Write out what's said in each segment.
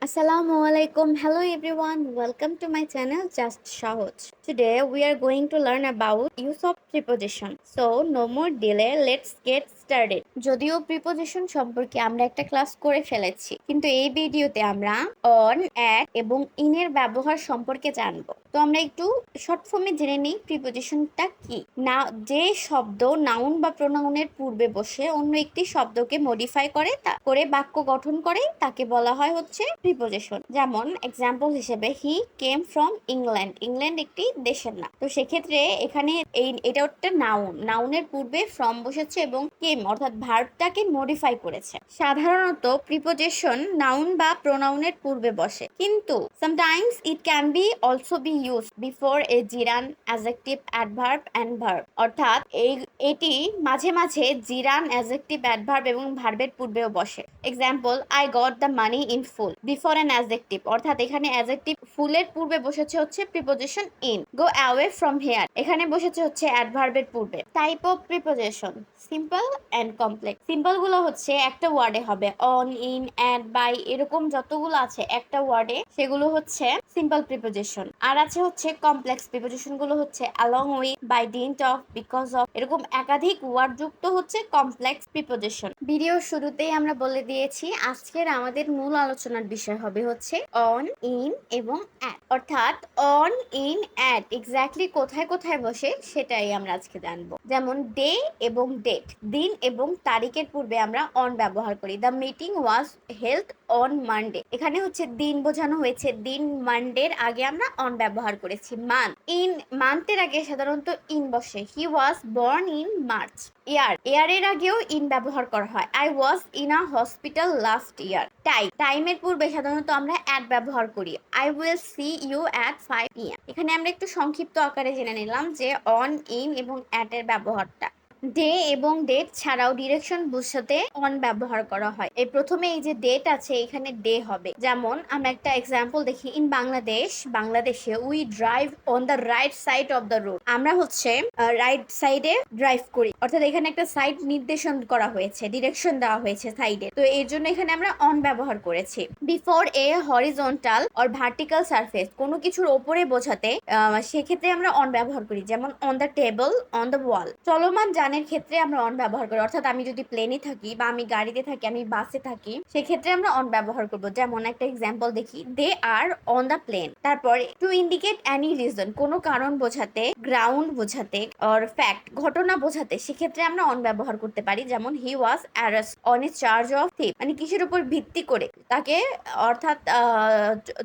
Assalamualaikum. Hello everyone. Welcome to my channel Just Sohoj. Today we are going to learn about use of preposition. So no more delay. Let's get started. যদিও preposition সম্পর্কে আমরা একটা class করে ফেলেছি, কিন্তু এই ভিডিওতে আমরা অন, অ্যাট এবং ইন এর ব্যবহার সম্পর্কে জানবো। তো আমরা একটু শর্ট ফর্মে জেনে নিই প্রিপোজিশনটা কি। না, যে শব্দ নাউন বা প্রোনাউনের পূর্বে বসে অন্য একটি শব্দকে মডিফাই করে বাক্য গঠন করে তাকে বলা হয় হচ্ছে প্রিপোজিশন। যেমন এক্সাম্পল হিসেবে হি কেম ফ্রম ইংল্যান্ড। ইংল্যান্ড একটি দেশের নাম। তো সেক্ষেত্রে এখানে এটা একটা নাউনের পূর্বে ফ্রম বসেছে এবং কেম অর্থাৎ ভার্বটাকে মডিফাই করেছে। সাধারণত প্রিপোজিশন নাউন বা প্রোনাউনের পূর্বে বসে, কিন্তু sometimes it can be also be use before a gerund, adjective, adverb and verb. অর্থাৎ এটি মাঝে মাঝে জিরান, অ্যাডজেক্টিভ, অ্যাডভার্ব এবং ভার্বের পূর্বেও বসে। Example, I got the money in full before an adjective. অর্থাৎ এখানে অ্যাডজেক্টিভ ফুলের পূর্বে বসেছে হচ্ছে preposition in. Go away from here, এখানে বসেছে হচ্ছে অ্যাডভার্বের পূর্বে। Type of preposition simple and complex. Simple গুলো হচ্ছে একটা ওয়ার্ডে হবে, অন, ইন, অ্যাট, বাই, এরকম যতগুলো আছে একটা ওয়ার্ডে সেগুলো হচ্ছে সিম্পল প্রিপোজিশন। আর আছে হচ্ছে কমপ্লেক্স প্রিপোজিশন গুলো হচ্ছে along with, by, dint of, because of, এরকম একাধিক ওয়ার্ড যুক্ত হচ্ছে কমপ্লেক্স প্রিপোজিশন। ভিডিও শুরুতেই আমরা বলে দিয়েছি আজকের আমাদের মূল আলোচনার বিষয় হবে হচ্ছে অন, ইন এবং অ্যাট। অর্থাৎ অন, ইন, অ্যাট এক্স্যাক্টলি কোথায় কোথায় বসে সেটাই আমরা আজকে জানবো। যেমন ডে এবং ডেট, দিন এবং তারিখের পূর্বে আমরা অন ব্যবহার করি। The meeting was held on Monday, এখানে হচ্ছে দিন বোঝানো হয়েছে, দিন মানডের আগে আমরা অন ব্যবহার করেছি। মান্থের আগে সাধারণত ইন বসে। He was born in March. ইয়ারের আগেও ইন ব্যবহার করা হয়। I was in a hospital last year. টাইমের পূর্বে সাধারণত আমরা অ্যাট ব্যবহার করি। I will see you at 5 PM। এখানে আমরা একটু সংক্ষিপ্ত আকারে জেনে নিলাম যে অন, ইন এবং অ্যাট এর ব্যবহারটা। ডে এবং ডেট ছাড়াও ডিরেকশন বোঝাতে অন ব্যবহার করা হয়। প্রথমে এই যে ডেট আছে এখানে ডে হবে। যেমন আমরা একটা এক্সাম্পল দেখি, ইন বাংলাদেশে we drive on the right side of the road. আমরা হচ্ছে রাইট সাইডে ড্রাইভ করি, অর্থাৎ এখানে একটা সাইড নির্দেশন করা হয়েছে, ডিরেকশন দেওয়া হয়েছে সাইডে। তো এর জন্য এখানে আমরা অন ব্যবহার করেছি। Before a horizontal or vertical surface, কোনো কিছুর ওপরে বোঝাতে সেক্ষেত্রে আমরা অন ব্যবহার করি। যেমন on the table, on the wall. চলমান যানের ক্ষেত্রে আমরা অন ব্যবহার করি, অর্থাৎ আমি যদি প্লেনে থাকি বা আমি গাড়িতে থাকি, আমি বাসে থাকি, সেক্ষেত্রে আমরা অন ব্যবহার করব। যেমন একটা এক্সাম্পল দেখি, দে আর অন দ্য প্লেন। তারপরে টু ইন্ডিকেট এনি রিজন, কোনো কারণ বোঝাতে, গ্রাউন্ড বোঝাতে অর ফ্যাক্ট, ঘটনা বোঝাতে, সেক্ষেত্রে আমরা অন ব্যবহার করতে পারি। যেমন he was arrest on a charge of thief, মানে কিসের উপর ভিত্তি করে তাকে অর্থাৎ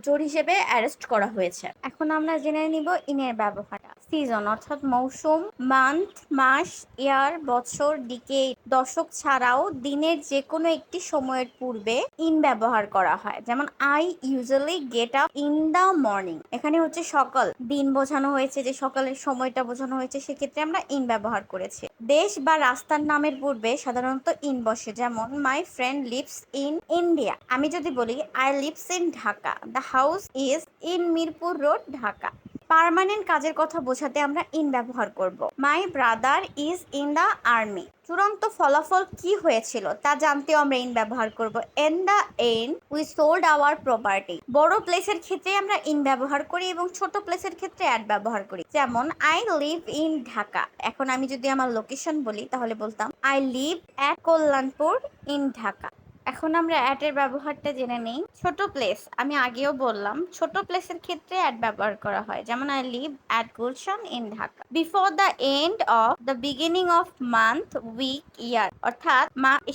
চোর হিসেবে অ্যারেস্ট করা হয়েছে। এখন আমরা জেনে নিব ইনের ব্যবহারটা। সিজন অর্থাৎ মৌসুম, মান্থ মাস, ইয়ার বছর, ডিকেড দশক ছাড়াও দিনের যে কোনো একটি সময়ের পূর্বে ইন ব্যবহার করা হয়। যেমন I usually get up in the morning, এখানে হচ্ছে সকাল, দিন বোঝানো হয়েছে, যে সকালের সময়টা বোঝানো হয়েছে, সেক্ষেত্রে আমরা ইন ব্যবহার করেছি। দেশ বা রাস্তার নামের পূর্বে সাধারণত ইন বসে। যেমন my friend lives in India. আমি যদি বলি I lives in Dhaka, the house is in Mirpur road, Dhaka. Permanent কাজের কথা বোঝাতে আমরা ইন ব্যবহার করব। My brother is in the army. চূড়ান্ত ফলাফল কি হয়েছিল তা জানতেও আমরা ইন ব্যবহার করব। In the end we sold our property. বড় প্লেসের ক্ষেত্রে আমরা ইন ব্যবহার করি এবং ছোট প্লেসের ক্ষেত্রে অ্যাট ব্যবহার করি। যেমন আই লিভ ইন ঢাকা। এখন আমি যদি আমার লোকেশন বলি তাহলে বলতাম I live at Kalyanpur in Dhaka. এখন আমরা অ্যাট এর ব্যবহারটা জেনে নেই। ছোট প্লেস, আমি আগেও বললাম ছোট প্লেসের ক্ষেত্রে অ্যাট ব্যবহার করা হয়। যেমন I live at Gulshan in Dhaka. Before the end of the beginning of month, week, year, অর্থাৎ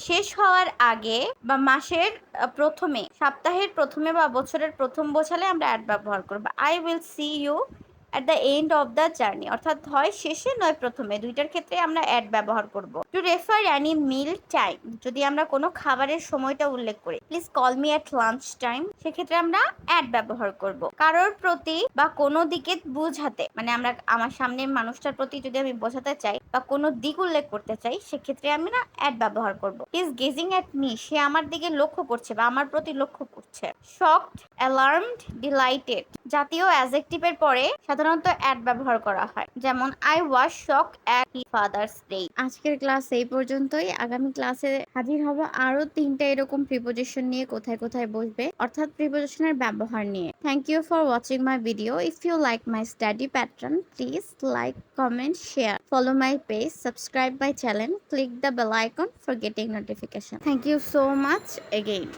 শেষ হওয়ার আগে বা মাসের প্রথমে, সপ্তাহের প্রথমে বা বছরের প্রথম বোঝালে আমরা অ্যাট ব্যবহার করবো। I will see you at the end of the journey, অর্থাৎ হয় শেষে নয় প্রথমে, দুইটার ক্ষেত্রে আমরা অ্যাট ব্যবহার করব। To refer any meal time, যদি আমরা কোনো খাবারের সময়টা উল্লেখ করি, please call me at lunch time, সেক্ষেত্রে আমরা অ্যাট ব্যবহার করব। কারোর প্রতি বা কোনো দিকে বোঝাতে, মানে আমরা আমার সামনের মানুষটার প্রতি যদি আমি বোঝাতে চাই বা কোনো দিক উল্লেখ করতে চাই, সেক্ষেত্রে আমরা অ্যাট ব্যবহার করব। He is gazing at me, সে আমার দিকে লক্ষ্য করছে বা আমার প্রতি লক্ষ্য করছে। শকড, অ্যালার্মড, ডিলাইটেড, জাতীয় অ্যাডজেক্টিভের পরে সাধারণত অ্যাড ব্যবহার করা হয়, যেমন I was shocked at his father's day. আজকের ক্লাস এই পর্যন্তই। আগামী ক্লাসে হাজির হব আরো 3টা এরকম প্রিপোজিশন নিয়ে, কোথায় কোথায় বসবে অর্থাৎ প্রিপোজিশনের ব্যবহার নিয়ে। Thank you for watching my video. If you like my study pattern, please like, comment, share, follow my page, subscribe my channel, click the bell icon for getting notification. Thank you so much again.